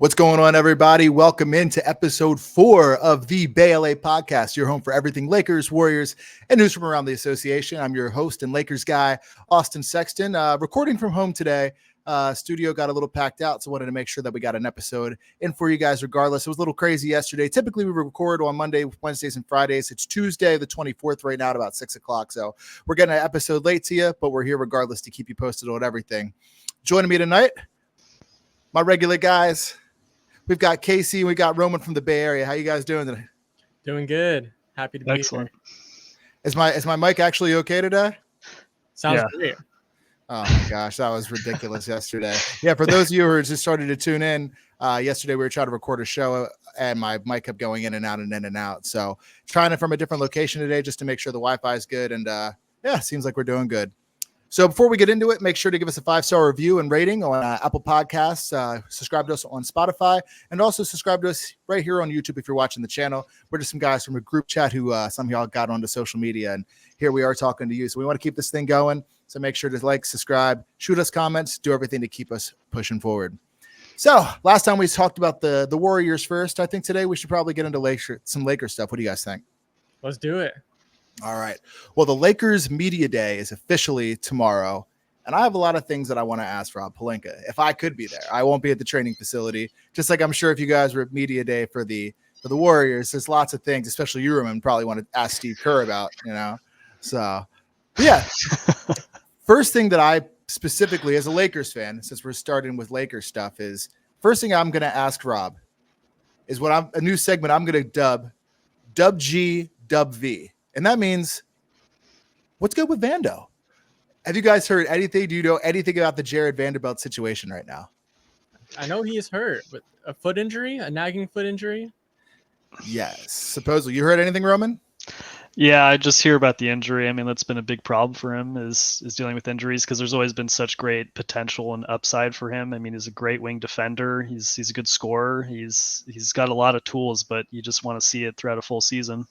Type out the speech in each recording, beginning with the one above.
What's going on, everybody? Welcome into episode 4 of the Bay LA podcast, your home for everything Lakers, Warriors, and news from around the association. I'm your host and Lakers guy, Austin Sexton, recording from home today. Studio got a little packed out, so wanted to make sure that we got an episode in for you guys regardless. It was a little crazy yesterday. Typically, we record on Monday, Wednesdays, and Fridays. It's Tuesday, the 24th right now at about 6 o'clock, so we're getting an episode late to you, but we're here regardless to keep you posted on everything. Joining me tonight, my regular guys. We've got Casey and we got Roman from the Bay Area. How you guys doing today? Doing good. Happy to be Excellent. here. Is my mic actually okay today? Sounds great. Oh my gosh, that was ridiculous yesterday. Yeah, for those of you who just started to tune in, yesterday we were trying to record a show and my mic kept going in and out and in and out. So trying it from a different location today just to make sure the Wi-Fi is good. And seems like we're doing good. So before we get into it, make sure to give us a 5-star review and rating on Apple Podcasts. Subscribe to us on Spotify, and also subscribe to us right here on YouTube if you're watching the channel. We're just some guys from a group chat who some of y'all got onto social media, and here we are talking to you. So we want to keep this thing going. So make sure to like, subscribe, shoot us comments, do everything to keep us pushing forward. So last time we talked about the Warriors first. I think today we should probably get into some Lakers stuff. What do you guys think? Let's do it. All right. Well, the Lakers Media Day is officially tomorrow, and I have a lot of things that I want to ask Rob Pelinka. If I could be there, I won't be at the training facility. Just like I'm sure if you guys were at Media Day for the Warriors, there's lots of things, especially you, Roman, probably want to ask Steve Kerr about, So, yeah. First thing that I specifically, as a Lakers fan, since we're starting with Lakers stuff, is first thing I'm going to ask Rob is a new segment I'm going to dub G, dub V. And that means, what's good with Vando? Have you guys heard anything? Do you know anything about the Jared Vanderbilt situation right now? I know he is hurt with a foot injury, a nagging foot injury. Yes, supposedly. You heard anything, Roman? Yeah, I just hear about the injury. I mean, that's been a big problem for him is dealing with injuries because there's always been such great potential and upside for him. I mean, he's a great wing defender. He's a good scorer. He's got a lot of tools, but you just want to see it throughout a full season.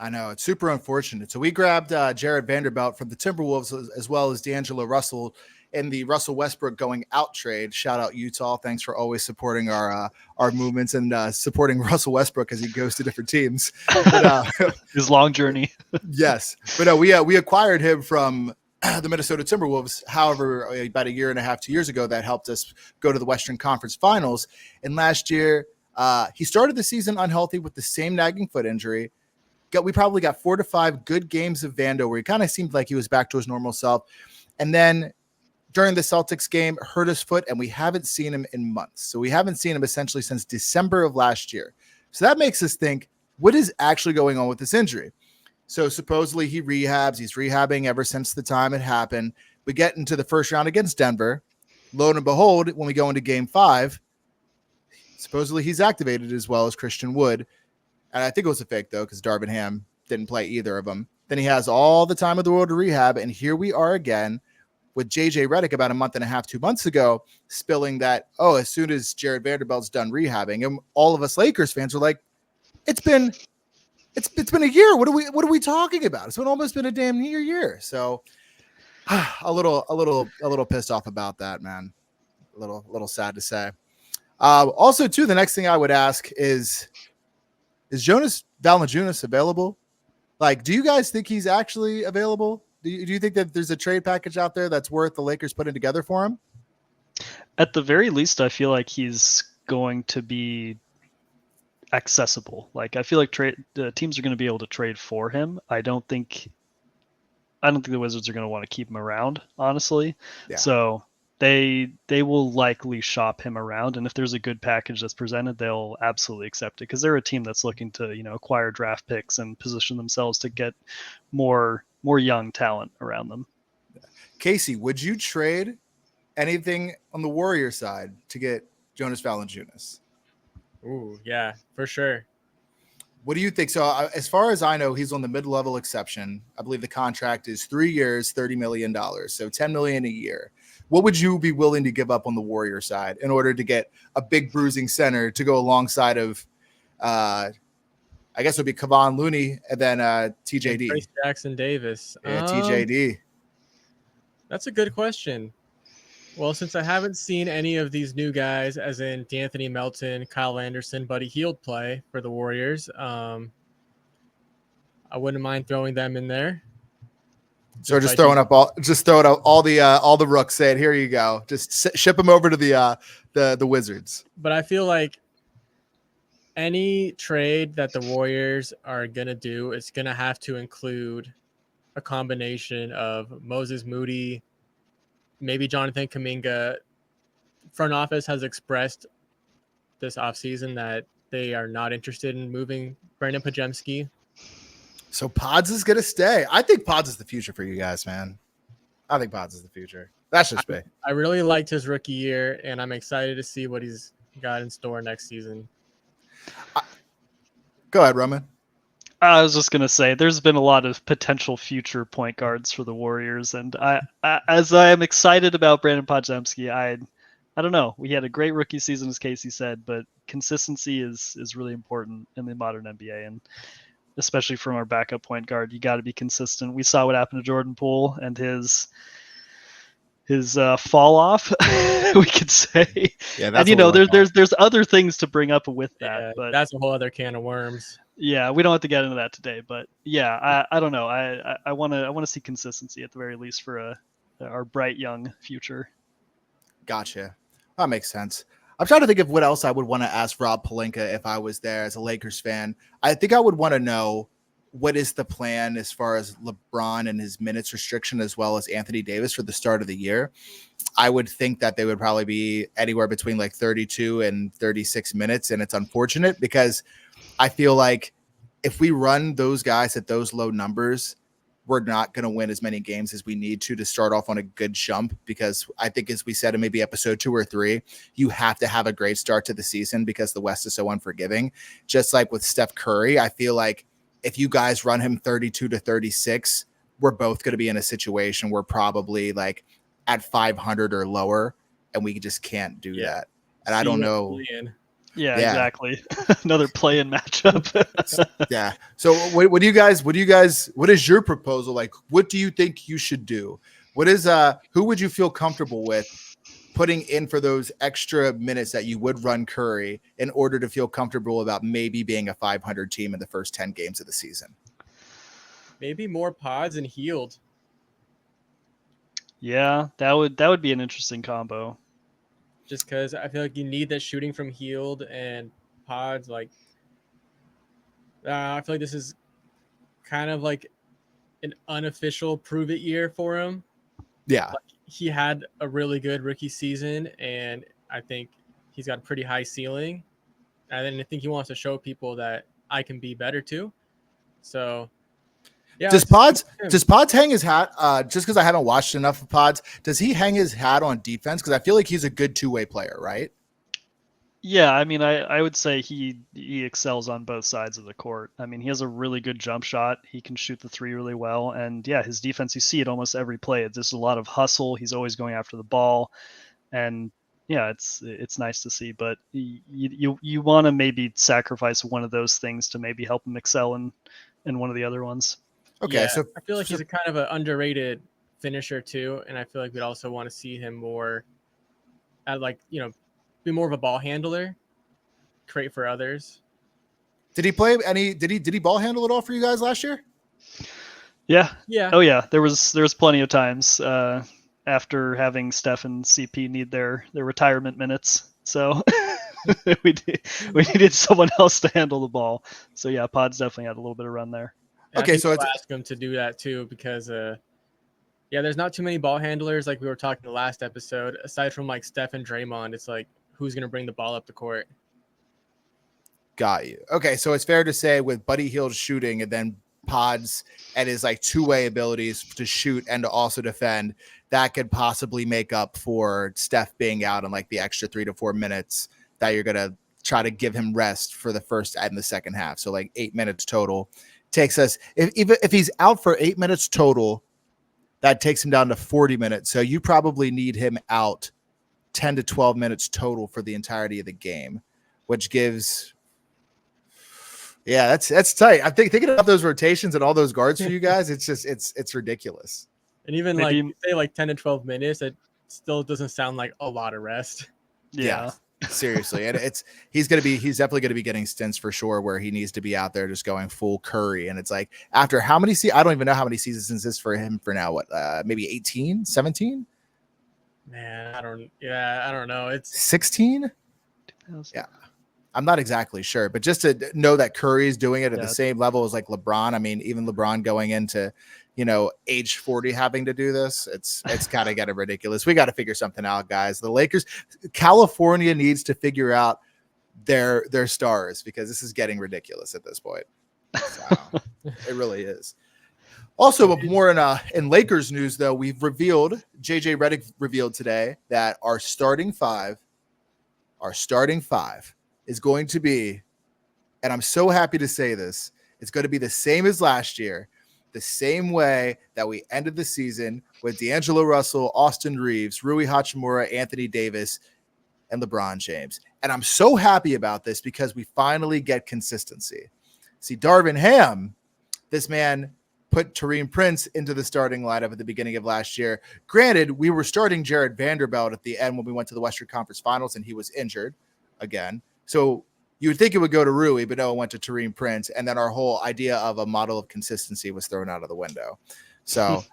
I know, it's super unfortunate. So we grabbed Jared Vanderbilt from the Timberwolves as well as D'Angelo Russell in the Russell Westbrook going out trade. Shout out Utah. Thanks for always supporting our movements and supporting Russell Westbrook as he goes to different teams. But, his long journey. Yes. But we acquired him from the Minnesota Timberwolves. However, about a year and a half, 2 years ago, that helped us go to the Western Conference Finals. And last year, he started the season unhealthy with the same nagging foot injury. We probably got 4 to 5 good games of Vando where he kind of seemed like he was back to his normal self. And then during the Celtics game, hurt his foot, and we haven't seen him in months. So we haven't seen him essentially since December of last year. So that makes us think, what is actually going on with this injury? So supposedly he rehabs. He's rehabbing ever since the time it happened. We get into the first round against Denver. Lo and behold, when we go into game 5, supposedly he's activated as well as Christian Wood. And I think it was a fake, though, because Darvin Ham didn't play either of them. Then he has all the time of the world to rehab. And here we are again with JJ Redick about a month and a half, 2 months ago, spilling that, as soon as Jared Vanderbilt's done rehabbing. And all of us Lakers fans are like, it's been a year. What are we talking about? It's almost been a damn near year. So a little pissed off about that, man. A little sad to say. Also, too, the next thing I would ask is Jonas Valanciunas available? Like, do you guys think he's actually available? Do you think that there's a trade package out there that's worth the Lakers putting together for him? At the very least, I feel like he's going to be accessible. Like, I feel like teams are going to be able to trade for him. I don't think the Wizards are going to want to keep him around, honestly. Yeah. So they will likely shop him around, and if there's a good package that's presented, they'll absolutely accept it because they're a team that's looking to acquire draft picks and position themselves to get more young talent around them. Casey, would you trade anything on the Warrior side to get Jonas Valanciunas? Ooh, yeah, for sure. What do you think? So as far as I know, he's on the mid-level exception. I believe the contract is 3 years, $30 million, so $10 million a year. What would you be willing to give up on the Warrior side in order to get a big bruising center to go alongside of, I guess it would be Kevon Looney and then TJD? Trace Jackson Davis. Yeah, TJD. That's a good question. Well, since I haven't seen any of these new guys, as in D'Anthony Melton, Kyle Anderson, Buddy Hield play for the Warriors, I wouldn't mind throwing them in there. So just throwing out all the rooks. Saying, here you go. Just ship them over to the Wizards. But I feel like any trade that the Warriors are gonna do is gonna have to include a combination of Moses Moody, maybe Jonathan Kuminga. Front office has expressed this offseason that they are not interested in moving Brandon Pajemski. So Pods is gonna stay. I think Pods is the future for you guys, man. I think Pods is the future. That's just me. I really liked his rookie year, and I'm excited to see what he's got in store next season. Go ahead, Roman. I was just gonna say, there's been a lot of potential future point guards for the Warriors, and as I am excited about Brandon Podziemski, I don't know. We had a great rookie season, as Casey said, but consistency is really important in the modern NBA, and especially from our backup point guard, you got to be consistent. We saw what happened to Jordan Poole and his fall off, we could say. Yeah, and there's other things to bring up with that, yeah, but that's a whole other can of worms. Yeah, we don't have to get into that today, but yeah, I don't know. I want to see consistency at the very least for our bright young future. Gotcha. That makes sense. I'm trying to think of what else I would want to ask Rob Pelinka if I was there as a Lakers fan. I think I would want to know what is the plan as far as LeBron and his minutes restriction, as well as Anthony Davis for the start of the year. I would think that they would probably be anywhere between like 32 and 36 minutes. And it's unfortunate because I feel like if we run those guys at those low numbers, we're not going to win as many games as we need to start off on a good jump, because I think, as we said in maybe episode 2 or 3, you have to have a great start to the season because the West is so unforgiving. Just like with Steph Curry, I feel like if you guys run him 32 to 36, we're both going to be in a situation where probably like at 500 or lower, and we just can't do that. And I don't know. Yeah, exactly. Another play-in matchup. Yeah. So what is your proposal? Like, what do you think you should do? Who would you feel comfortable with putting in for those extra minutes that you would run Curry in order to feel comfortable about maybe being a 500 team in the first 10 games of the season? Maybe more Pods and Hield. Yeah, that would be an interesting combo. Just because I feel like you need that shooting from Hield and Pods. Like, I feel like this is kind of like an unofficial prove it year for him. Yeah. Like, he had a really good rookie season, and I think he's got a pretty high ceiling. And then I think he wants to show people that I can be better too. So, yeah. Does Pods hang his hat? Just because I haven't watched enough of Pods, does he hang his hat on defense? Because I feel like he's a good two-way player, right? Yeah, I mean, I would say he excels on both sides of the court. I mean, he has a really good jump shot. He can shoot the three really well. And yeah, his defense, you see it almost every play. There's a lot of hustle. He's always going after the ball. And yeah, it's nice to see. But you want to maybe sacrifice one of those things to maybe help him excel in one of the other ones. Okay, so I feel like he's a kind of an underrated finisher too. And I feel like we'd also want to see him more at be more of a ball handler, create for others. Did he play any? Did he ball handle at all for you guys last year? Yeah. Yeah. Oh yeah. There was plenty of times after having Steph and CP need their retirement minutes. So we needed someone else to handle the ball. So yeah, Pods definitely had a little bit of run there. Yeah, okay, so it's ask him to do that too, because there's not too many ball handlers like we were talking the last episode. Aside from like Steph and Draymond, it's like, who's going to bring the ball up the court? Got you. Okay, so it's fair to say with Buddy Hield shooting and then Pods and his like two-way abilities to shoot and to also defend, that could possibly make up for Steph being out in like the extra 3 to 4 minutes that you're going to try to give him rest for the first and the second half. So like 8 minutes total takes us, if he's out for 8 minutes total, that takes him down to 40 minutes. So you probably need him out 10 to 12 minutes total for the entirety of the game, which gives, that's tight. I think thinking about those rotations and all those guards for you guys, it's just, it's ridiculous. And even maybe, like say like 10 to 12 minutes, still doesn't sound like a lot of rest. Yeah. Seriously. And he's definitely going to be getting stints for sure where he needs to be out there just going full Curry. And it's like, after how many I don't even know how many seasons this for him for now. What, maybe 18, 17? Man, I don't know. It's 16? Yeah. I'm not exactly sure, but just to know that Curry is doing it at the same level as like LeBron. I mean, even LeBron going into, age 40, having to do this, it's kind of getting ridiculous. We got to figure something out, guys. The Lakers, California needs to figure out their stars, because this is getting ridiculous at this point. So, it really is. Also, but more in Lakers news, though, JJ Redick revealed today that our starting five is going to be, and I'm so happy to say this, it's going to be the same as last year, the same way that we ended the season with D'Angelo Russell, Austin Reeves, Rui Hachimura, Anthony Davis, and LeBron James. And I'm so happy about this because we finally get consistency. See, Darvin Ham, this man put Taurean Prince into the starting lineup at the beginning of last year. Granted, we were starting Jared Vanderbilt at the end when we went to the Western Conference Finals, and he was injured again. So you would think it would go to Rui, but no, it went to Taurean Prince. And then our whole idea of a model of consistency was thrown out of the window. So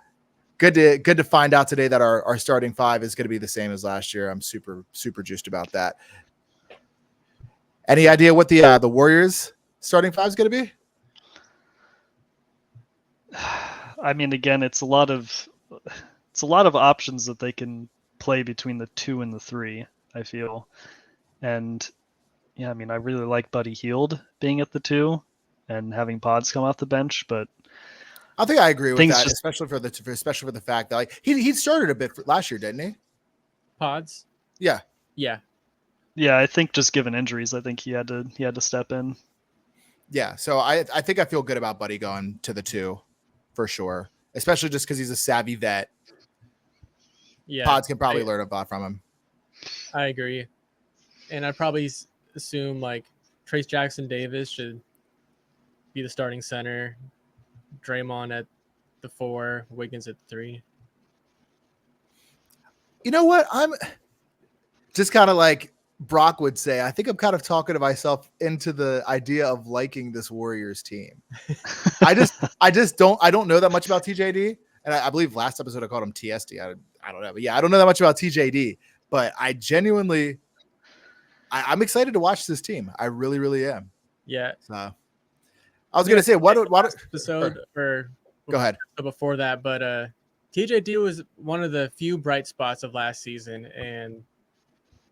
good to find out today that our starting five is going to be the same as last year. I'm super, super juiced about that. Any idea what the Warriors starting five is going to be? I mean, again, it's a lot of options that they can play between the 2 and the 3, I feel. And yeah, I mean, I really like Buddy Hield being at the 2 and having Pods come off the bench, but I think I agree with that, especially for the fact that he started a bit last year, didn't he? Pods. Yeah. I think just given injuries, I think he had to step in. Yeah, so I think I feel good about Buddy going to the 2 for sure, especially just because he's a savvy vet. Yeah, Pods can probably learn a lot from him. I agree, and I'd probably assume like Trace Jackson Davis should be the starting center, Draymond at the 4, Wiggins at the 3. You know what? I'm just kind of like Brock would say, I think I'm kind of talking to myself into the idea of liking this Warriors team. I don't know that much about TJD. And I believe last episode I called him TSD. I don't know. But yeah, I don't know that much about TJD, but I genuinely, I'm excited to watch this team. I really, really am. Yeah. So I was going to say, what episode or go ahead. Before that, but TJD was one of the few bright spots of last season. And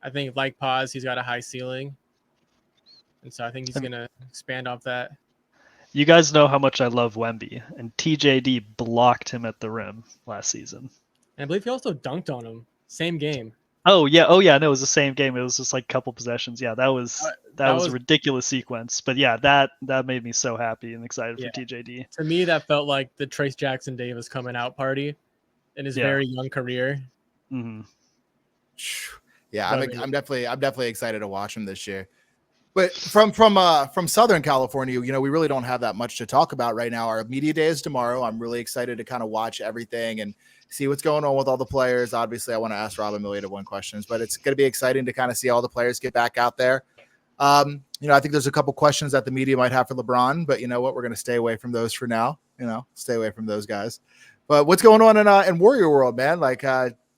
I think like Paz, he's got a high ceiling. And so I think he's going to expand off that. You guys know how much I love Wemby, and TJD blocked him at the rim last season. And I believe he also dunked on him. Same game. Oh yeah. No, it was the same game. It was just like a couple possessions. Yeah, that was a ridiculous sequence. But yeah, that made me so happy and excited for TJD. To me, that felt like the Trace Jackson Davis coming out party in his very young career. Mm-hmm. Yeah, I'm definitely excited to watch him this year. But from Southern California, we really don't have that much to talk about right now. Our media day is tomorrow. I'm really excited to kind of watch everything and see what's going on with all the players. Obviously, I want to ask Rob a million to one questions, but it's going to be exciting to kind of see all the players get back out there. I think there's a couple questions that the media might have for LeBron, but you know what? We're going to stay away from those for now. Stay away from those guys. But what's going on in Warrior World, man? Like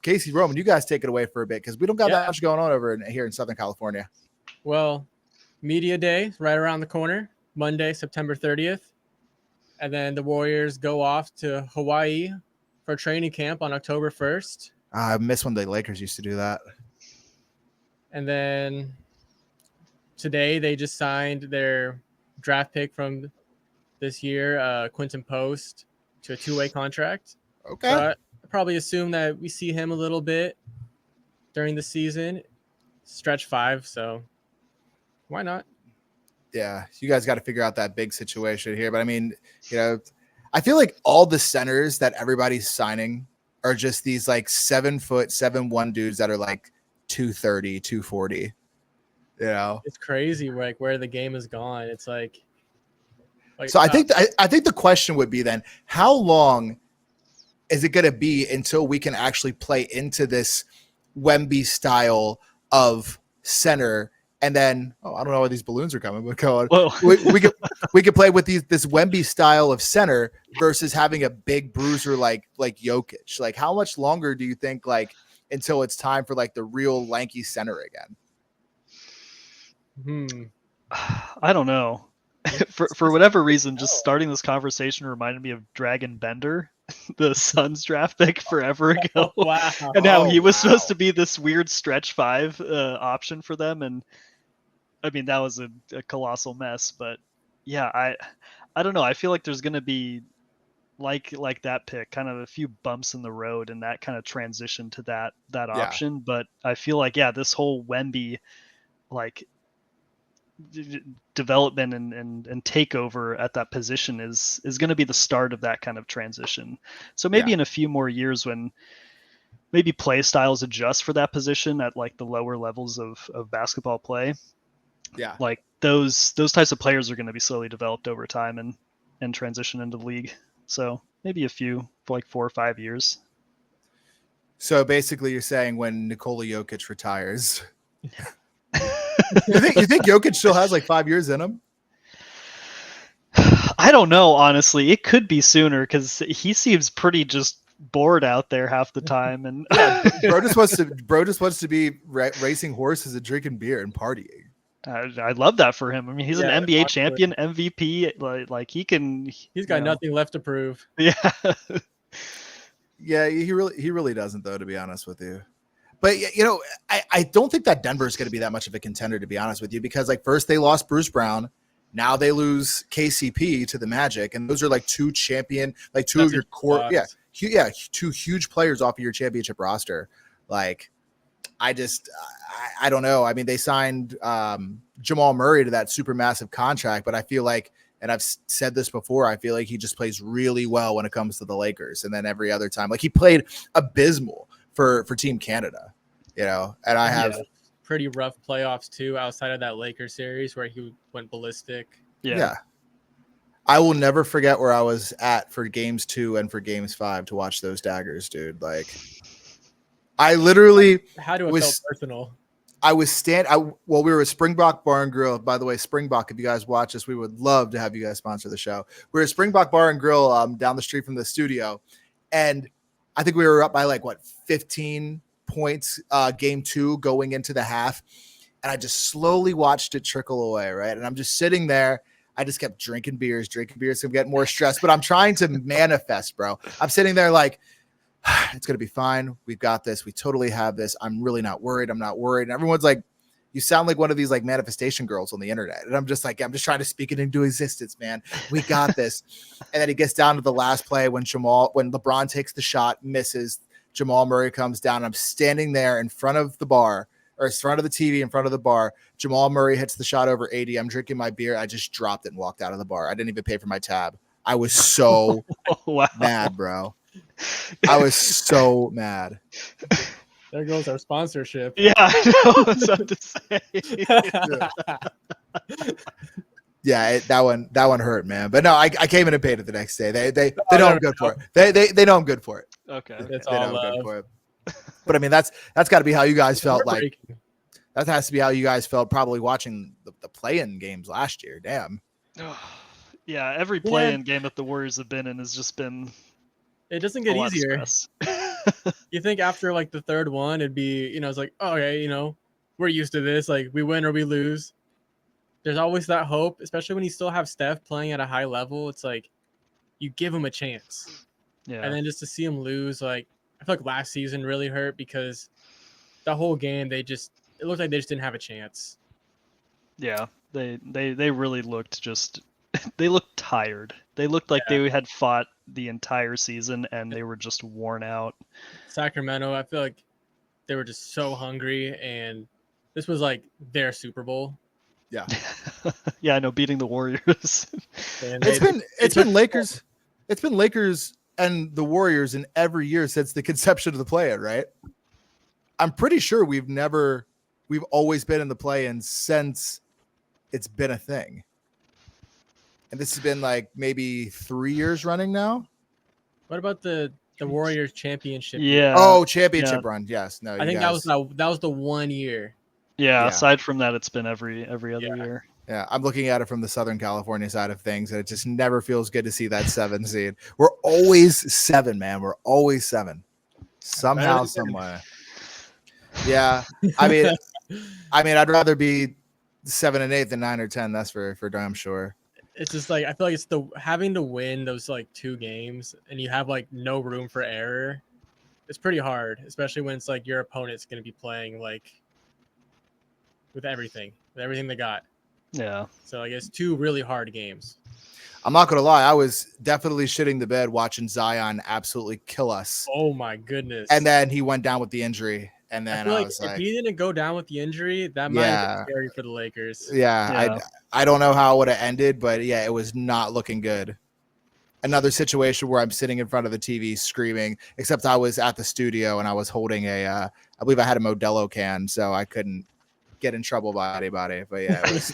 Casey, Roman, you guys take it away for a bit because we don't got that much going on over here in Southern California. Well, media day right around the corner, Monday, September 30th. And then the Warriors go off to Hawaii for training camp on October 1st. I miss when the Lakers used to do that. And then today they just signed their draft pick from this year, Quinton Post, to a 2-way contract. Okay. So I probably assume that we see him a little bit during the season, stretch 5. So why not? Yeah, you guys got to figure out that big situation here. But I mean, I feel like all the centers that everybody's signing are just these like 7', 7'1" dudes that are like 230, 240. It's crazy where the game has gone. It's like so I think the question would be then, how long is it going to be until we can actually play into this Wemby style of center? And then, I don't know why these balloons are coming, but go on. Whoa. we could play with this Wemby style of center versus having a big bruiser like Jokic. Like, how much longer do you think, like, until it's time for like the real lanky center again? I don't know. for whatever reason, just starting this conversation reminded me of Dragon Bender, the Suns draft pick forever ago. Oh, wow. And how he was supposed to be this weird stretch 5 option for them. And I mean, that was a colossal mess. But yeah, I don't know. I feel like there's going to be like that pick, kind of a few bumps in the road and that kind of transition to that option. But I feel like, this whole Wemby, like, development and takeover at that position is going to be the start of that kind of transition. So maybe in a few more years, when maybe play styles adjust for that position at like the lower levels of basketball play, like those types of players are going to be slowly developed over time and transition into the league. So maybe a few, like 4 or 5 years. So basically you're saying when Nikola Jokic retires, you think Jokic still has like 5 years in him? I don't know, honestly. It could be sooner because he seems pretty just bored out there half the time. And bro just wants to be racing horses and drinking beer and partying. I love that for him. I mean, he's an NBA champion, MVP. Like he's got nothing left to prove. Yeah. Yeah, he really doesn't, though, to be honest with you. But, I don't think that Denver is going to be that much of a contender, to be honest with you, because like first they lost Bruce Brown. Now they lose KCP to the Magic. And those are like two of your core. Two huge players off of your championship roster. Like, I don't know. I mean, they signed Jamal Murray to that super massive contract, but I feel like, and I've said this before, I feel like he just plays really well when it comes to the Lakers. And then every other time, like he played abysmal for Team Canada, and I have pretty rough playoffs too, outside of that Lakers series where he went ballistic. Yeah. I will never forget where I was at for games 2 and for games 5 to watch those daggers, dude. Like, I literally felt personal. I was we were at Springbok Bar and Grill. By the way, Springbok, if you guys watch this, we would love to have you guys sponsor the show. We were at Springbok Bar and Grill down the street from the studio. And I think we were up by 15 points game 2 going into the half. And I just slowly watched it trickle away, right? And I'm just sitting there. I just kept drinking beers. So I'm getting more stressed. But I'm trying to manifest, bro. I'm sitting there like, it's going to be fine. We've got this. We totally have this. I'm really not worried. I'm not worried. And everyone's like, you sound like one of these like manifestation girls on the internet. And I'm just trying to speak it into existence, man. We got this. And then it gets down to the last play when LeBron takes the shot, misses, Jamal Murray comes down. I'm standing there in front of the bar, or in front of the TV in front of the bar. Jamal Murray hits the shot over 80. I'm drinking my beer. I just dropped it and walked out of the bar. I didn't even pay for my tab. I was so mad, bro. I was so mad. There goes our sponsorship. Yeah, I know. I was about to say. Yeah, that one hurt, man. But no, I came in and paid it the next day. They know I'm good for it. They know I'm good for it. Okay, it's all love. But I mean, that's got to be how you guys felt. Like, that has to be how you guys felt probably watching the play-in games last year. Damn. Yeah, every play-in game that the Warriors have been in has just been. It doesn't get easier. You think after like the third one, it'd be, it's like, oh, okay, we're used to this. Like, we win or we lose. There's always that hope, especially when you still have Steph playing at a high level. It's like you give him a chance. Yeah. And then just to see him lose, like, I feel like last season really hurt because the whole game, it looked like they just didn't have a chance. Yeah, they really looked they looked tired. They looked like they had fought the entire season and they were just worn out. Sacramento, I feel like they were just so hungry, and this was like their Super Bowl. Yeah. Yeah, I know, beating the Warriors. It's been Lakers. It's been Lakers and the Warriors in every year since the conception of the play-in, right? I'm pretty sure we've always been in the play-in since it's been a thing. And this has been like maybe 3 years running now. What about the the Warriors championship year. Yeah. Oh, championship run. Yes. No, I you think guys. that was the 1 year. Yeah. Yeah. Aside from that, it's been every other Yeah. year. Yeah, I'm looking at it from the Southern California side of things, and it just never feels good to see that 7 seed. We're always 7, man. We're always 7. Somehow, than some way. Yeah. I mean, I'd rather be 7 and 8 than 9 or 10. That's for damn sure. It's just like I feel like it's the having to win those like 2 games and you have like no room for error. It's pretty hard, especially when it's like your opponent's going to be playing like with everything they got. Yeah. So I guess 2 really hard games. I'm not gonna lie, I was definitely shitting the bed watching Zion absolutely kill us, Oh my goodness! and then he went down with the injury, and I then feel I like was if like, he didn't go down with the injury, that might have been scary for the Lakers. yeah. I don't know how it would have ended, but yeah, it was not looking good. Another situation where I'm sitting in front of the TV screaming, except I was at the studio and I was holding I believe I had a Modelo can, so I couldn't get in trouble by anybody. But yeah, it was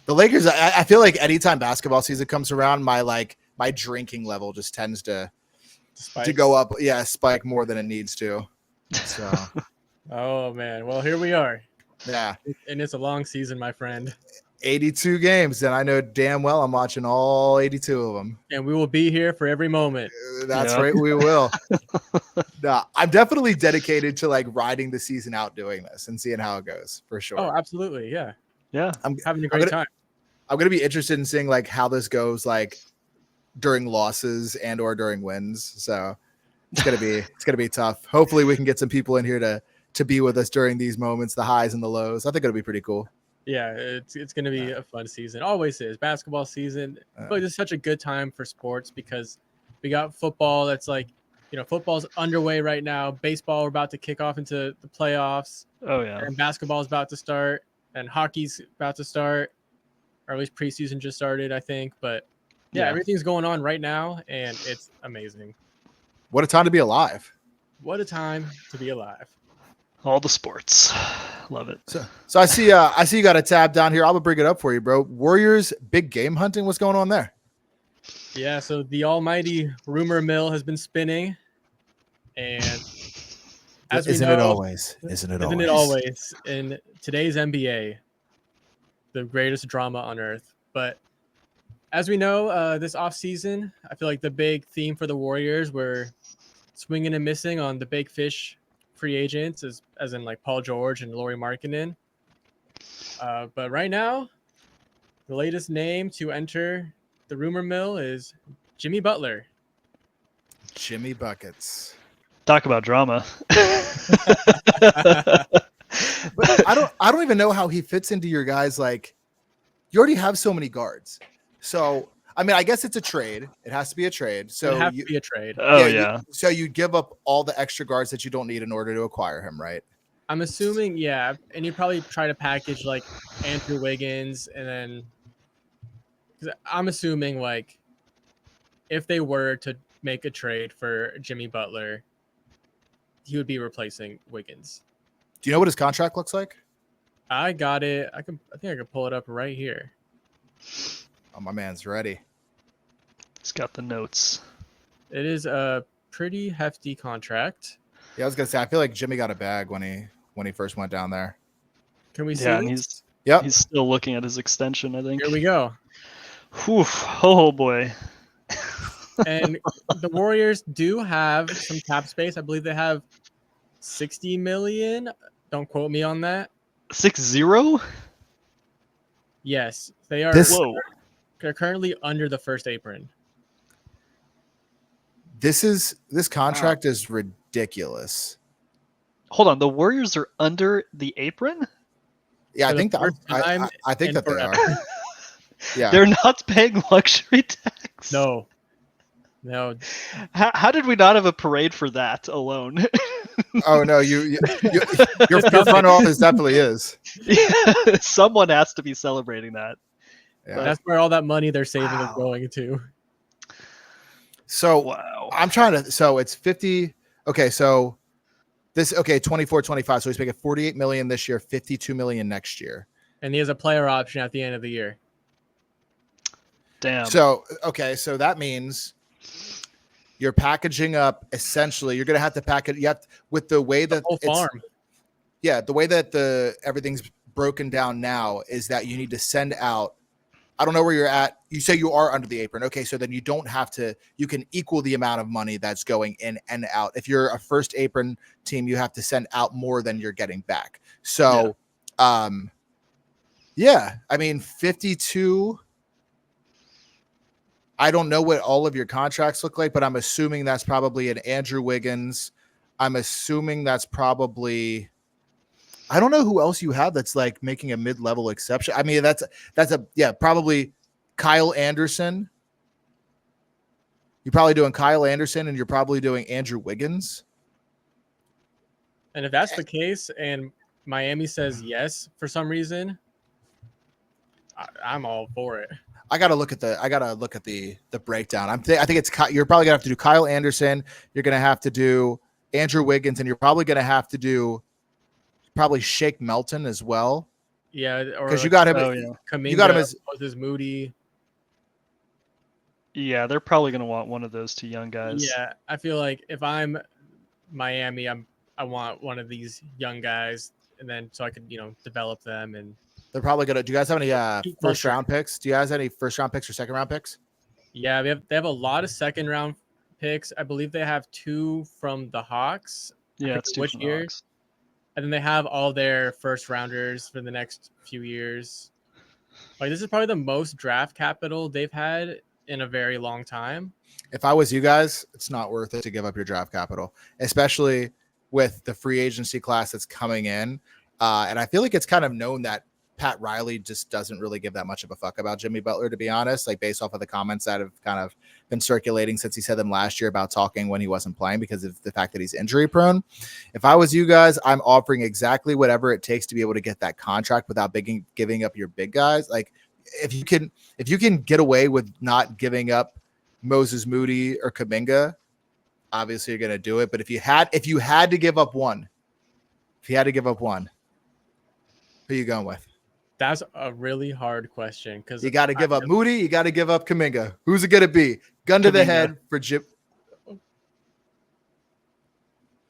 the Lakers. I feel like anytime basketball season comes around, my drinking level just tends to go up. Yeah, spike more than it needs to. So, oh man, well here we are. Yeah, and it's a long season, my friend. 82 games, and I know damn well I'm watching all 82 of them. And we will be here for every moment. That's right, we will. No, I'm definitely dedicated to like riding the season out doing this and seeing how it goes for sure. Oh, absolutely, yeah. I'm having a great time. I'm gonna be interested in seeing like how this goes like during losses and or during wins. So it's gonna be tough. Hopefully we can get some people in here to be with us during these moments, the highs and the lows. I think it'll be pretty cool. Yeah, it's going to be a fun season. Always is. Basketball season. But it's such a good time for sports because we got football that's like, football's underway right now. Baseball, we're about to kick off into the playoffs. Oh, yeah. And basketball is about to start. And hockey's about to start. Or at least preseason just started, I think. But yeah, everything's going on right now. And it's amazing. What a time to be alive. What a time to be alive. All the sports. Love it. So I see you got a tab down here. I'm gonna bring it up for you, bro. Warriors big game hunting. What's going on there? Yeah, so the almighty rumor mill has been spinning, and as we know, it always? Isn't it always in today's NBA, the greatest drama on earth. But as we know, this offseason, I feel like the big theme for the Warriors were swinging and missing on the big fish free agents, as in like Paul George and Lauri Markkanen. But right now, the latest name to enter the rumor mill is Jimmy Butler. Jimmy Buckets. Talk about drama. But I don't even know how he fits into your guys. Like, you already have so many guards. So I mean, I guess it's a trade. It has to be a trade. So it has to be a trade. Oh yeah. So you give up all the extra guards that you don't need in order to acquire him, right? I'm assuming, yeah. And you probably try to package like Andrew Wiggins, and then because I'm assuming like if they were to make a trade for Jimmy Butler, he would be replacing Wiggins. Do you know what his contract looks like? I got it. I think I could pull it up right here. Oh, my man's ready. He's got the notes. It is a pretty hefty contract. Yeah, I was gonna say I feel like Jimmy got a bag when he first went down there. Can we see? Yeah, it? and he's still looking at his extension, I think. Here we go. Whew. Oh boy. And the Warriors do have some cap space. I believe they have 60 million. Don't quote me on that. 6-0? Yes, they are. They're currently under the first apron. This contract is ridiculous. Hold on, the Warriors are under the apron? Yeah, I think that they are. Yeah, they're not paying luxury tax. No. How did we not have a parade for that alone? Oh no, your front office definitely is. Yeah, someone has to be celebrating that. Yeah. That's where all that money they're saving is going to. So wow. I'm trying to. So it's 50. Okay, so 24-25. So he's making 48 million this year, 52 million next year, and he has a player option at the end of the year. Damn. So okay, so that means you're packaging up essentially. You're going to have to pack it. You have to, with the way that whole farm. Yeah, the way that everything's broken down now is that you need to send out. I don't know where you're at. You say you are under the apron. Okay, so then you don't have to. You can equal the amount of money that's going in and out. If you're a first apron team, you have to send out more than you're getting back. So, yeah, I mean, 52. I don't know what all of your contracts look like, but I'm assuming that's probably an Andrew Wiggins. I'm assuming that's probably. I don't know who else you have that's like making a mid-level exception. I mean, that's probably Kyle Anderson. You're probably doing Kyle Anderson, and you're probably doing Andrew Wiggins. And if that's the case, and Miami says yes for some reason, I'm all for it. I gotta look at the breakdown. I think it's you're probably gonna have to do Kyle Anderson. You're gonna have to do Andrew Wiggins, and you're probably gonna have to do probably Shake Melton as well. Yeah, because you got him. Kuminga, you got him as Moses Moody. Yeah, they're probably going to want one of those two young guys. Yeah, I feel like if I'm Miami, I want one of these young guys, and then so I could develop them. And they're probably gonna. Do you guys have any first round picks? Do you guys have any first round picks or second round picks? Yeah, they have a lot of second round picks. I believe they have 2 from the Hawks. Yeah, it's 2 from the Hawks. And then they have all their first rounders for the next few years. Like, this is probably the most draft capital they've had in a very long time. If I was you guys, it's not worth it to give up your draft capital, especially with the free agency class that's coming in. And I feel like it's kind of known that Pat Riley just doesn't really give that much of a fuck about Jimmy Butler, to be honest, like based off of the comments that have kind of been circulating since he said them last year about talking when he wasn't playing because of the fact that he's injury prone. If I was you guys, I'm offering exactly whatever it takes to be able to get that contract without giving up your big guys. Like if you can get away with not giving up Moses Moody or Kuminga, obviously you're going to do it. But if you had to give up one, who are you going with? That's a really hard question because you got to give up Moody. You got to give up Kuminga. Who's it going to be? Gun to the head for Jim.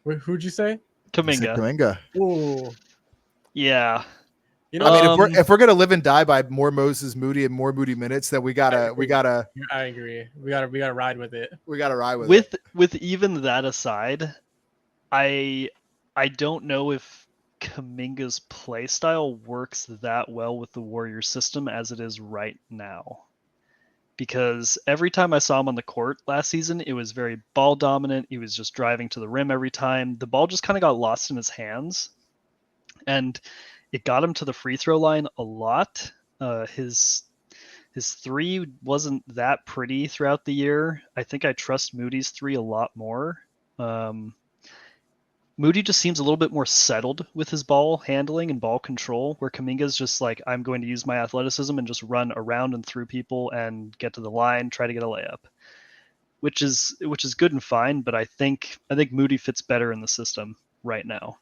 Who'd you say? Kuminga. Ooh. Yeah. I mean, if we're gonna live and die by more Moses Moody and more Moody minutes, then we gotta. I agree. We gotta ride with it. We gotta ride with it. With even that aside, I don't know if Kuminga's play style works that well with the Warriors system as it is right now. Because every time I saw him on the court last season, it was very ball dominant. He was just driving to the rim every time. The ball just kind of got lost in his hands. And it got him to the free throw line a lot. His three wasn't that pretty throughout the year. I think I trust Moody's three a lot more. Moody just seems a little bit more settled with his ball handling and ball control, where Kuminga's just like, I'm going to use my athleticism and just run around and through people and get to the line, try to get a layup, which is good and fine. But I think Moody fits better in the system right now.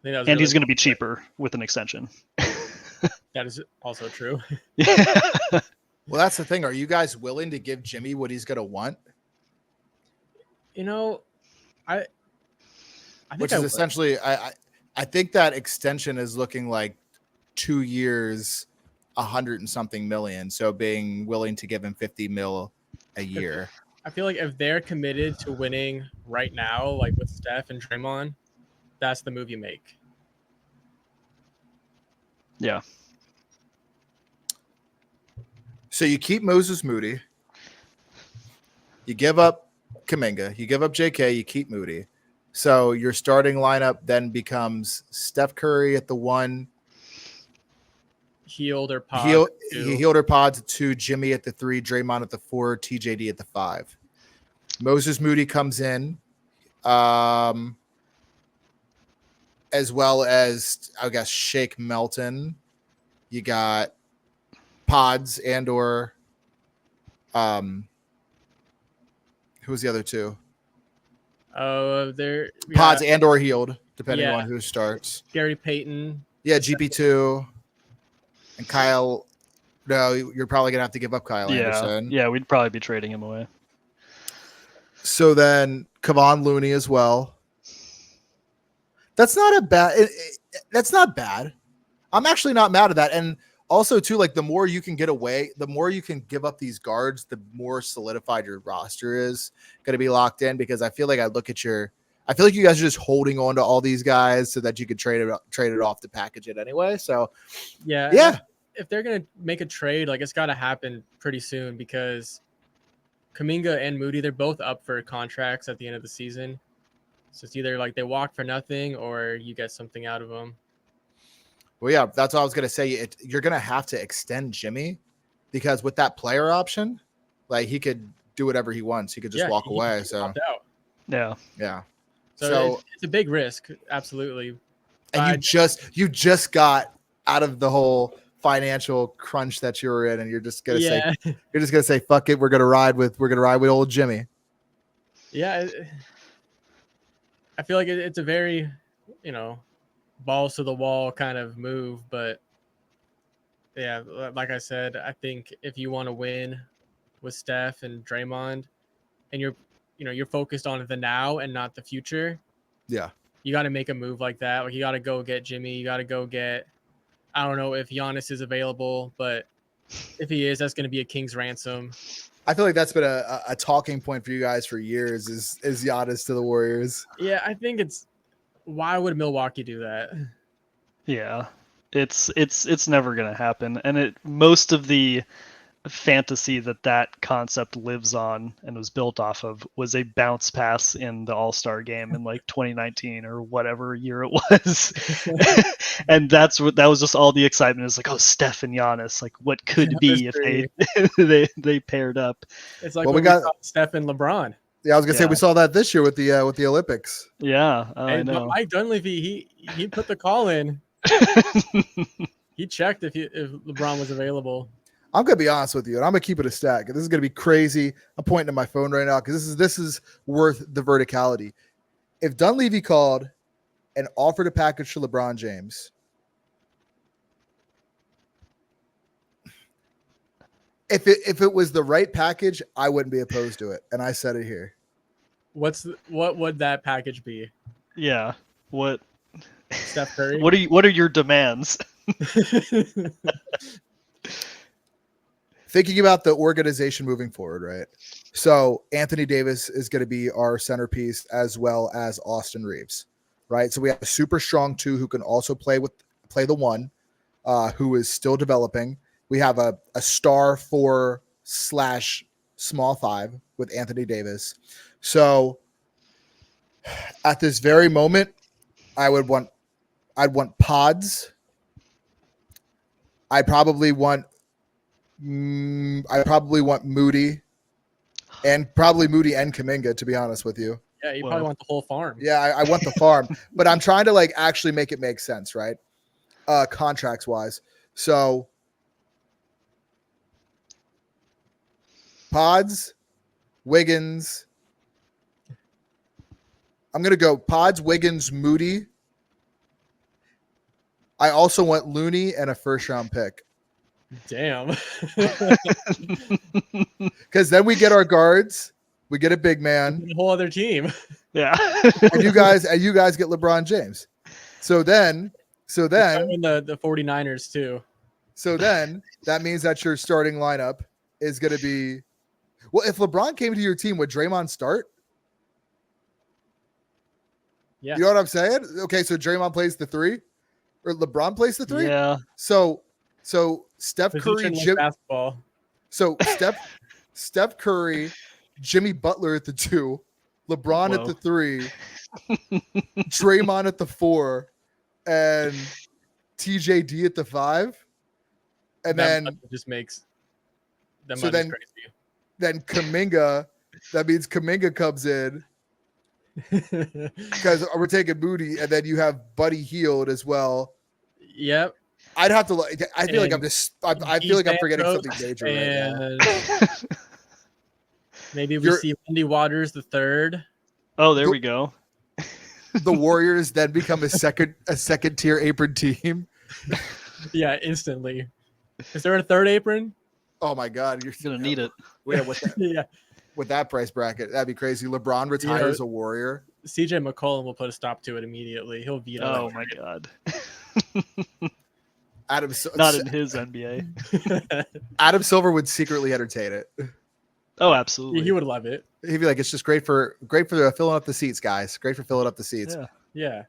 And really he's going to be cheaper with an extension. That is also true. Yeah. Well, that's the thing. Are you guys willing to give Jimmy what he's going to want? Which is essentially, I think that extension is looking like 2 years, 100 and something million. So being willing to give him 50 mil a year. I feel like if they're committed to winning right now, like with Steph and Draymond, that's the move you make. Yeah. So you keep Moses Moody. You give up Kuminga. You give up JK. You keep Moody. So your starting lineup then becomes Steph Curry at the 1. Healed or Pod. Healed or Pod to 2. Jimmy at the 3. Draymond at the 4. TJD at the 5. Moses Moody comes in. As well as, I guess, Shake Melton. You got Pods and or who's the other 2? Pods and or Healed, depending on who starts. Gary Payton. Yeah, GP2. And Kyle. No, you're probably going to have to give up Kyle Anderson. Yeah, we'd probably be trading him away. So then Kevon Looney as well. That's not a bad. That's not bad. I'm actually not mad at that. And also, too, like the more you can get away, the more you can give up these guards, the more solidified your roster is going to be locked in. Because I feel like I feel like you guys are just holding on to all these guys so that you could trade it off to package it anyway. So yeah. If they're gonna make a trade, like it's got to happen pretty soon because Kuminga and Moody, they're both up for contracts at the end of the season. So it's either like they walk for nothing or you get something out of them. Well, yeah, that's what I was going to say. You're going to have to extend Jimmy because with that player option, like he could do whatever he wants. He could just walk away. So yeah. So it's a big risk. Absolutely. And you just got out of the whole financial crunch that you were in. And you're just going to say, fuck it. We're going to ride with old Jimmy. Yeah. I feel like it's a very, balls to the wall kind of move, but yeah, like I said, I think if you want to win with Steph and Draymond and you're focused on the now and not the future, yeah, you got to make a move like that. Like you got to go get Jimmy, you got to go get, I don't know if Giannis is available, but if he is, that's going to be a king's ransom. I feel like that's been a talking point for you guys for years is Giannis to the Warriors. Yeah, I think why would Milwaukee do that? Yeah, it's never gonna happen, and most of the fantasy that concept lives on and was built off of was a bounce pass in the All-Star game in like 2019 or whatever year it was. And that was just all the excitement. Is like, oh, Steph and Giannis, like what could be if they paired up. It's like we got Steph and LeBron. Yeah, I was gonna say we saw that this year with the Olympics. Yeah, I know. Mike Dunleavy, he put the call in. He checked if LeBron was available. I'm gonna be honest with you, and I'm gonna keep it a stack. This is gonna be crazy. I'm pointing to my phone right now because this is worth the verticality. If Dunleavy called and offered a package to LeBron James, if it was the right package, I wouldn't be opposed to it. And I said it here. What would that package be? Yeah. What? Steph Curry? What are your demands? Thinking about the organization moving forward, right? So Anthony Davis is going to be our centerpiece as well as Austin Reeves, right? So we have a super strong 2 who can also play the 1, who is still developing. We have a star 4/small 5 with Anthony Davis. So at this very moment, I'd want Pods. I'd probably want Moody and Kuminga, to be honest with you. Yeah, you probably want the whole farm. Yeah, I want the farm, but I'm trying to like actually make it make sense, right? Contracts wise. So Pods, Wiggins. I'm going to go Pods, Wiggins, Moody. I also want Looney and a first-round pick. Damn. Because then we get our guards. We get a big man. A whole other team. Yeah. and you guys get LeBron James. So then the 49ers too. So then that means that your starting lineup is going to be, well, if LeBron came to your team, would Draymond start? Yeah. You know what I'm saying? Okay, so Draymond plays the 3 or LeBron plays the 3? Yeah. So Steph Curry, basketball. So Steph Curry, Jimmy Butler at the 2, LeBron at the 3, Draymond at the 4, and TJD at the 5. And then just makes them crazy. Then Kuminga, that means Kuminga comes in because we're taking Moody, and then you have Buddy Healed as well. Yep. I'd have to. I feel like I'm forgetting something major right now. Maybe we see Wendy Waters the 3rd. Oh, there we go. The Warriors then become a second tier apron team. Yeah, instantly. Is there a 3rd apron? Oh my God, you're gonna need it. Yeah. with that price bracket. That'd be crazy. LeBron retires a Warrior. CJ McCollum will put a stop to it immediately. He'll veto. Oh my god. Not in his NBA. Adam Silver would secretly entertain it. Oh, absolutely. He would love it. He'd be like, it's just great for filling up the seats, guys. Great for filling up the seats. Yeah.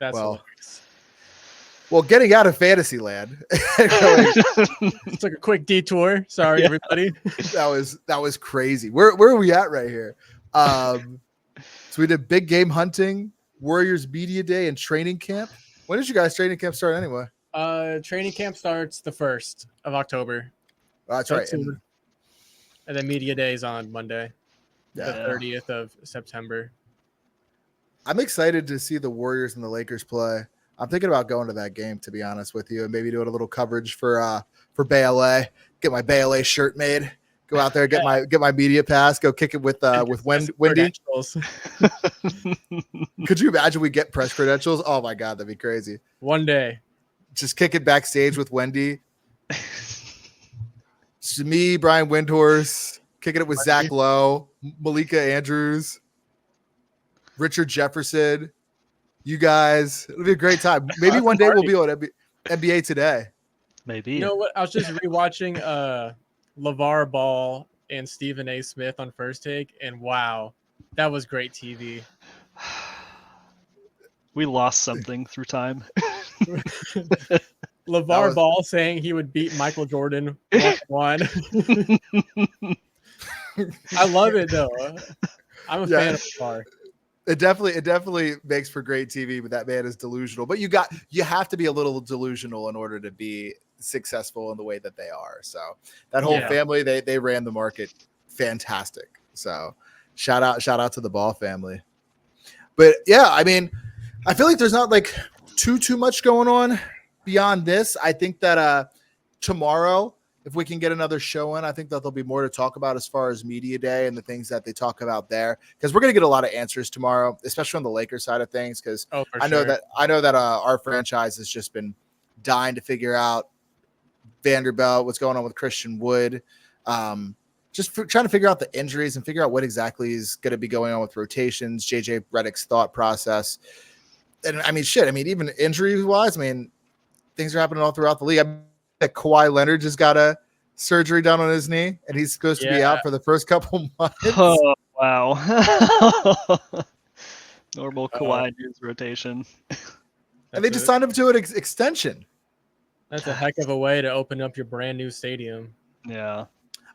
That's hilarious. Well, getting out of fantasy land. It's like a quick detour. Sorry, everybody. That was crazy. Where are we at right here? So we did big game hunting, Warriors media day, and training camp. When did you guys training camp start anyway? Training camp starts the 1st of October. That's right. And then media day is on Monday, the 30th of September. I'm excited to see the Warriors and the Lakers play. I'm thinking about going to that game, to be honest with you, and maybe doing a little coverage for Bay LA. Get my Bay LA shirt made. Go out there, get my media pass. Go kick it with Wendy. Could you imagine we get press credentials? Oh my god, that'd be crazy. One day, just kick it backstage with Wendy. It's me, Brian Windhorse, kicking it with Zach Lowe, Malika Andrews, Richard Jefferson. You guys, it'll be a great time. Maybe one day we'll be on NBA Today. Maybe. You know what? I was just rewatching LeVar Ball and Stephen A. Smith on First Take, and wow, that was great TV. We lost something through time. LeVar Ball saying he would beat Michael Jordan 1-1. I love it though. I'm a fan of LeVar. It definitely makes for great TV, but that man is delusional. But you have to be a little delusional in order to be successful in the way that they are. So that whole family, they ran the market fantastic. So shout out to the Ball family. But yeah, I mean, I feel like there's not like too much going on beyond this. I think that tomorrow, if we can get another show in, I think that there'll be more to talk about as far as media day and the things that they talk about there. Because we're going to get a lot of answers tomorrow, especially on the Lakers side of things. Because I know that our franchise has just been dying to figure out Vanderbilt, what's going on with Christian Wood, trying to figure out the injuries and figure out what exactly is going to be going on with rotations, JJ Redick's thought process. And I mean, even injury wise, I mean, things are happening all throughout the league. That Kawhi Leonard just got a surgery done on his knee, and he's supposed to be out for the first couple months. Oh, wow. Normal Kawhi news rotation. And they just signed him to an extension. That's a heck of a way to open up your brand new stadium. Yeah.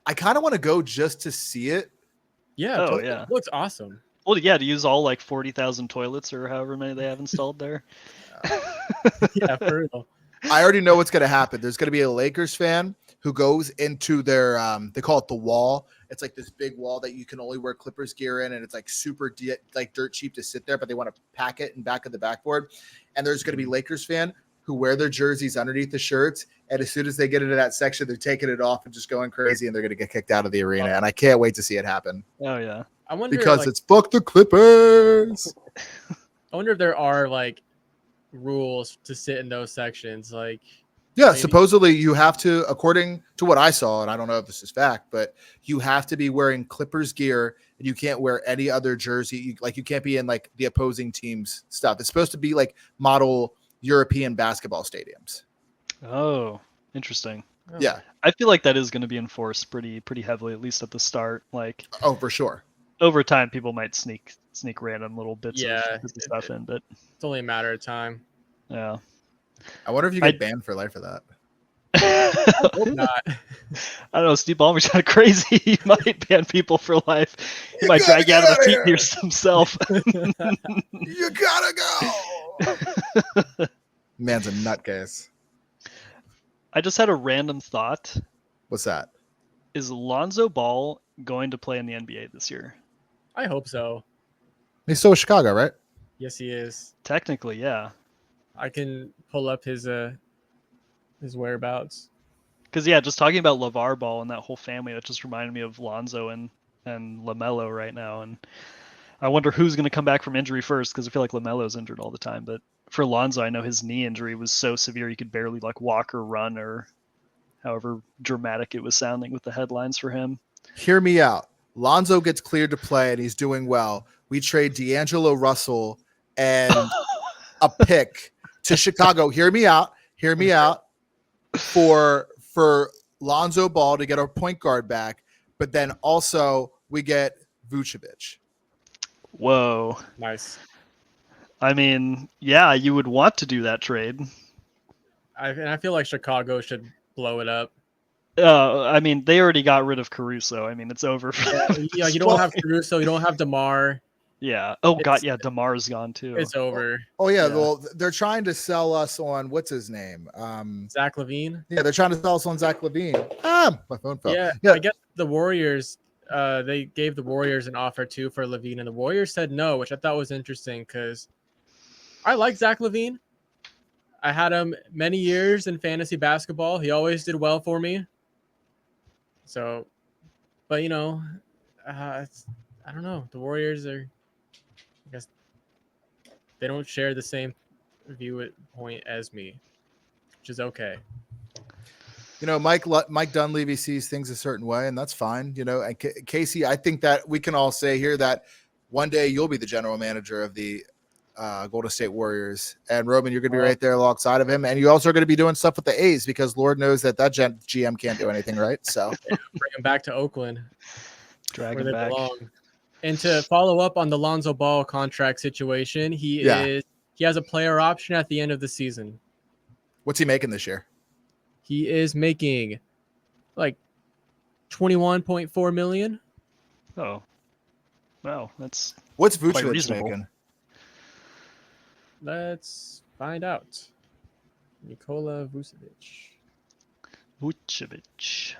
I kind of want to go just to see it. Yeah. Totally. It looks awesome. Well, yeah, to use all like 40,000 toilets or however many they have installed there. Yeah, for real. I already know what's going to happen. There's going to be a Lakers fan who goes into their, they call it the wall. It's like this big wall that you can only wear Clippers gear in, and it's like super dirt cheap to sit there, but they want to pack it in back of the backboard. And there's going to be Lakers fan who wear their jerseys underneath the shirts, and as soon as they get into that section, they're taking it off and just going crazy, and they're going to get kicked out of the arena. And I can't wait to see it happen. Oh yeah, I wonder because it's fuck the Clippers. I wonder if there are like rules to sit in those sections, like supposedly you have to, according to what I saw, and I don't know if this is fact, but you have to be wearing Clippers gear and you can't wear any other jersey. You can't be in like the opposing team's stuff. It's supposed to be like model European basketball stadiums. Oh, interesting. Yeah, I feel like that is going to be enforced pretty heavily, at least at the start. Like, for sure. Over time, people might sneak random little bits of stuff in, but it's only a matter of time. Yeah. I wonder if you get banned for life for that. I hope not. I don't know. Steve Ballmer's kind of crazy. He might ban people for life. He might drag you out of the feet here himself. You gotta go. Man's a nutcase. I just had a random thought. What's that? Is Lonzo Ball going to play in the NBA this year? I hope so. He's still with Chicago, right? Yes, he is. Technically, yeah. I can pull up his whereabouts. Because just talking about LeVar Ball and that whole family, that just reminded me of Lonzo and LaMelo right now. And I wonder who's going to come back from injury first, because I feel like LaMelo's injured all the time. But for Lonzo, I know his knee injury was so severe he could barely like walk or run, or however dramatic it was sounding with the headlines for him. Hear me out. Lonzo gets cleared to play and he's doing well. We trade D'Angelo Russell and a pick to Chicago. Hear me out. Hear me out. For Lonzo Ball to get our point guard back, but then also we get Vucevic. Whoa. Nice. I mean, yeah, you would want to do that trade. And I feel like Chicago should blow it up. I mean, they already got rid of Caruso. I mean, it's over. Yeah, you don't have Caruso, you don't have DeMar. Yeah. Oh God, yeah. DeMar's gone too. It's over. Oh yeah, Yeah. well they're trying to sell us on what's his name? Zach LaVine. Yeah, they're trying to sell us on Zach LaVine. My phone fell. Yeah, I guess the Warriors. They gave the Warriors an offer too for LaVine, and the Warriors said no, which I thought was interesting because I like Zach LaVine. I had him many years in fantasy basketball. He always did well for me. So, but I don't know. The Warriors are, I guess, they don't share the same viewpoint as me, which is okay. Mike Dunleavy sees things a certain way, and that's fine. And Casey, I think that we can all say here that one day you'll be the general manager of the Golden State Warriors, and Roman, you're going to be right there alongside of him, and you also are going to be doing stuff with the A's because Lord knows that GM can't do anything right. So bring him back to Oakland, Drag where him they back. belong. And to follow up on the Lonzo Ball contract situation, he has a player option at the end of the season. What's he making this year? He is making like $21.4 million. Oh, wow, that's What's quite Vucevic reasonable. making? Let's find out. Nikola Vucevic.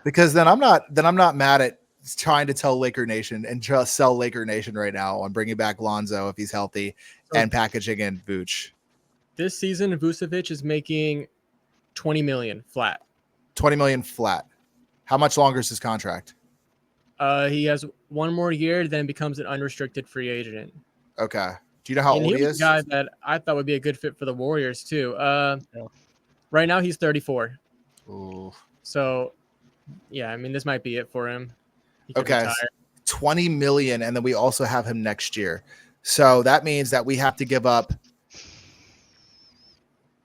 Because then I'm not mad at trying to tell Laker Nation and just sell Laker Nation right now on bringing back Lonzo if he's healthy and packaging in Vooch. This season, Vucevic is making $20 million flat. $20 million flat. How much longer is his contract? He has one more year, then becomes an unrestricted free agent. Okay. Do you know how old he is? A guy that I thought would be a good fit for the Warriors too. Right now he's 34. Ooh. So, yeah, I mean this might be it for him. Okay, $20 million, and then we also have him next year. So that means that we have to give up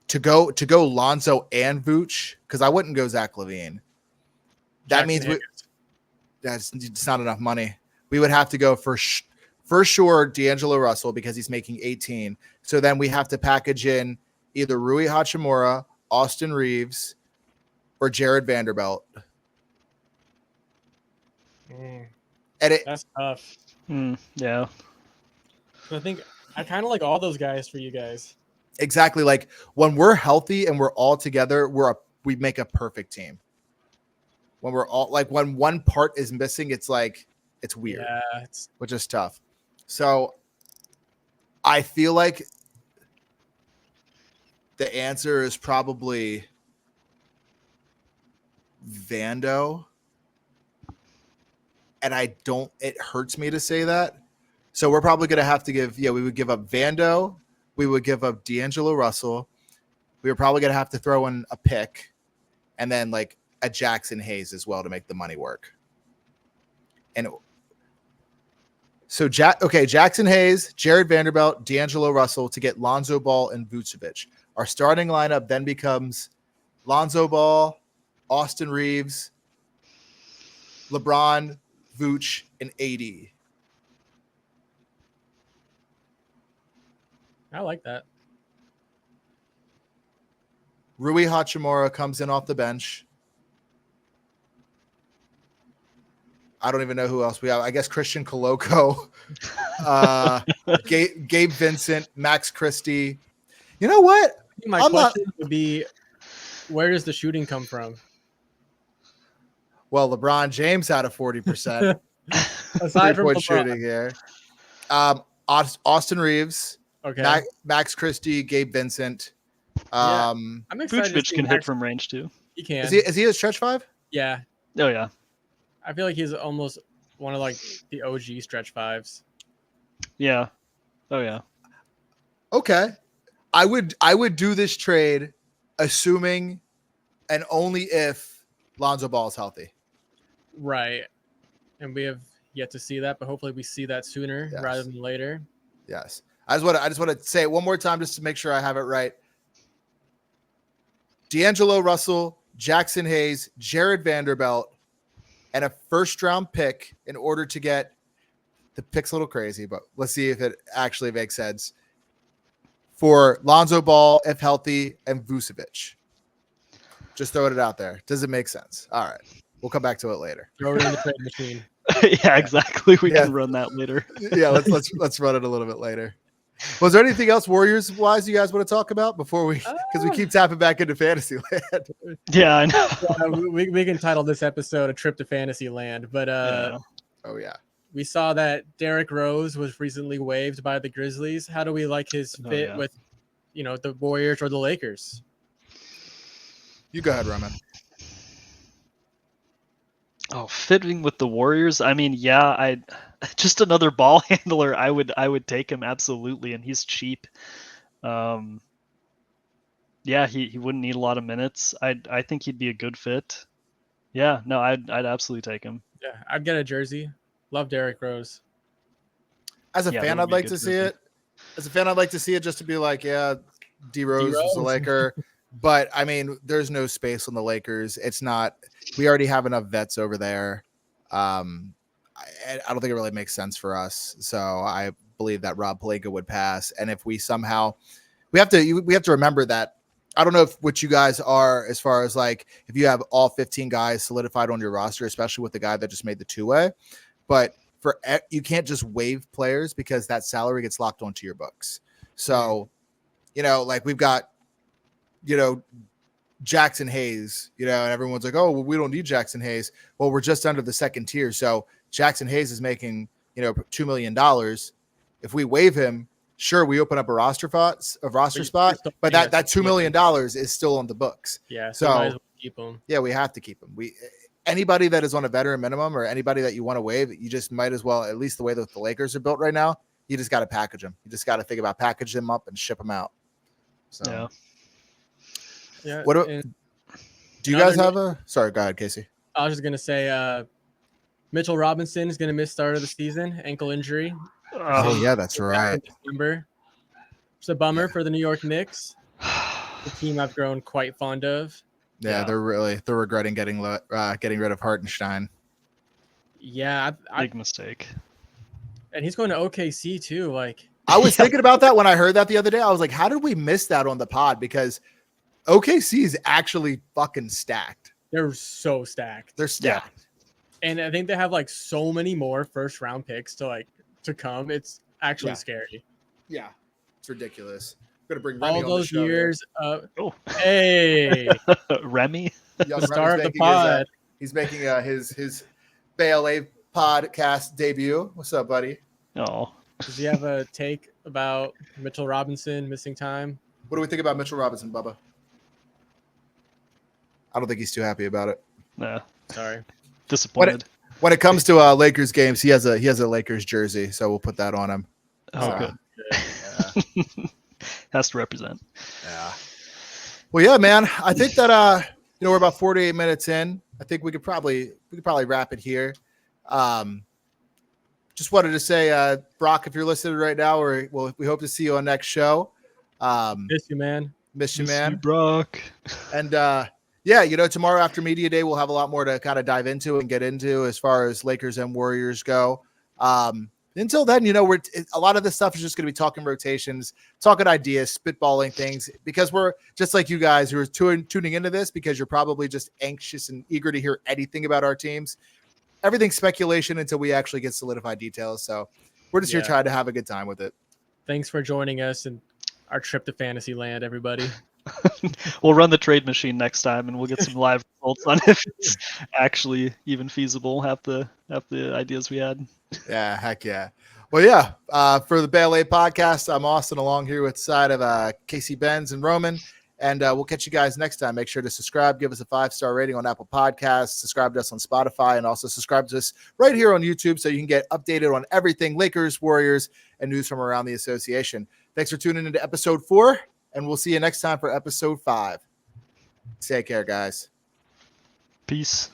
to go Lonzo and Vooch, because I wouldn't go Zach LaVine. That means it's not enough money. We would have to go for sure D'Angelo Russell because he's making 18. So then we have to package in either Rui Hachimura, Austin Reeves, or Jared Vanderbilt. And that's tough. Yeah. I think I kind of like all those guys for you guys. Exactly. Like when we're healthy and we're all together, we make a perfect team. When we're all when one part is missing, it's weird, which is tough. So I feel like the answer is probably Vando. And it hurts me to say that. So we're probably going to have to we would give up Vando. We would give up D'Angelo Russell. We were probably going to have to throw in a pick and then like a Jackson Hayes as well to make the money work. And so Jackson Hayes, Jared Vanderbilt, D'Angelo Russell to get Lonzo Ball and Vucevic. Our starting lineup then becomes Lonzo Ball, Austin Reeves, LeBron, Vooch, and AD. I like that. Rui Hachimura comes in off the bench. I don't even know who else we have. I guess Christian Coloco, Gabe Vincent, Max Christie. You know what? My question would be, where does the shooting come from? Well, LeBron James had a 40% aside from LeBron. shooting here. Austin Reeves, okay, Max Christie, Gabe Vincent. I'm excited. Vucevic can hit from range too. He can. Is he a stretch five? Yeah. Oh yeah. I feel like he's almost one of the OG stretch fives. Yeah. Oh yeah. Okay. I would do this trade assuming and only if Lonzo Ball is healthy. Right. and we have yet to see that, but hopefully we see that sooner Yes. rather than later. Yes. I just want to say it one more time just to make sure I have it right. D'Angelo Russell, Jackson Hayes, Jared Vanderbilt, and a first-round pick in order to get the pick's a little crazy, but let's see if it actually makes sense. For Lonzo Ball, if healthy, and Vucevic. Just throwing it out there. Does it make sense? All right. We'll come back to it later. Throw it in the trade machine. Yeah, exactly. We Yeah. can run that later. Yeah, let's run it a little bit later. Was there anything else Warriors wise you guys want to talk about before because we keep tapping back into fantasy land? Yeah, I know. We can title this episode "A Trip to Fantasy Land," but Yeah. Oh yeah. we saw that Derrick Rose was recently waived by the Grizzlies. How do we like his fit with, the Warriors or the Lakers? You go ahead, Roman. Oh, fitting with the Warriors. I mean, yeah, I just another ball handler. I would take him absolutely, and he's cheap. Yeah, he wouldn't need a lot of minutes. I think he'd be a good fit. Yeah, no, I'd absolutely take him. Yeah, I'd get a jersey. Love Derrick Rose. As a Yeah, fan, that would I'd be a like good to see jersey. it. As a fan, I'd like to see it just to be like, yeah, D Rose was a D-Rose. Laker. But I mean, there's no space on the Lakers. It's not. We already have enough vets over there. I don't think it really makes sense for us. So I believe that Rob Pelinka would pass. And if we somehow, we have to remember that. I don't know what you guys are as far as like if you have all 15 guys solidified on your roster, especially with the guy that just made the two-way. But you can't just waive players because that salary gets locked onto your books. So, like we've got, Jackson Hayes, and everyone's like, oh, well, we don't need Jackson Hayes. Well, we're just under the second tier. So Jackson Hayes is making, $2 million. If we waive him, sure, we open up a roster spot, but that $2 million is still on the books. Yeah. So might as well keep him. Yeah, we have to keep him. Anybody that is on a veteran minimum or anybody that you want to waive, you just might as well, at least the way that the Lakers are built right now, you just got to package them. You just got to think about package them up and ship them out. So, Yeah. Yeah. Do you guys have sorry, go ahead, Casey. I was just going to say Mitchell Robinson is going to miss start of the season, ankle injury. Oh, yeah, that's right. December. It's a bummer for the New York Knicks, the team I've grown quite fond of. Yeah, they're regretting getting rid of Hartenstein. Yeah, big mistake. And he's going to OKC too. Like I was thinking about that when I heard that the other day. I was like, how did we miss that on the pod? Because OKC is actually fucking stacked. They're so stacked. They're stacked. Yeah. And I think they have like so many more first round picks to come. It's actually scary. Yeah. It's ridiculous. I'm gonna bring Remy all on those the show years. Hey, Hey, Remy, the star of the pod. He's making his BLA podcast debut. What's up, buddy? Oh, Does he have a take about Mitchell Robinson missing time? What do we think about Mitchell Robinson, Bubba? I don't think he's too happy about it. nah, Sorry. disappointed. When it comes to Lakers games, he has a Lakers jersey, so we'll put that on him. Oh, good. Yeah. Has to represent. Yeah. Well, yeah, man. I think that we're about 48 minutes in. I think we could probably wrap it here. Just wanted to say, Brock, if you're listening right now, we hope to see you on next show. Miss you, man. Miss you, Miss man. you, Brock. And yeah, tomorrow after media day, we'll have a lot more to kind of dive into and get into as far as Lakers and Warriors go. Until then, a lot of this stuff is just going to be talking rotations, talking ideas, spitballing things, because we're just like you guys who are tuning into this because you're probably just anxious and eager to hear anything about our teams. Everything's speculation until we actually get solidified details. So we're just here trying to have a good time with it. Thanks for joining us in our trip to fantasy land, everybody. We'll run the trade machine next time, and we'll get some live results on if it's actually even feasible. Half the ideas we had. Yeah, heck yeah. Well, yeah. For the Ballet podcast, I'm Austin, along here with the side of Casey Benz and Roman, and we'll catch you guys next time. Make sure to subscribe, give us a 5-star rating on Apple Podcasts, subscribe to us on Spotify, and also subscribe to us right here on YouTube so you can get updated on everything Lakers, Warriors, and news from around the association. Thanks for tuning into episode 4. And we'll see you next time for episode 5. Take care, guys. Peace.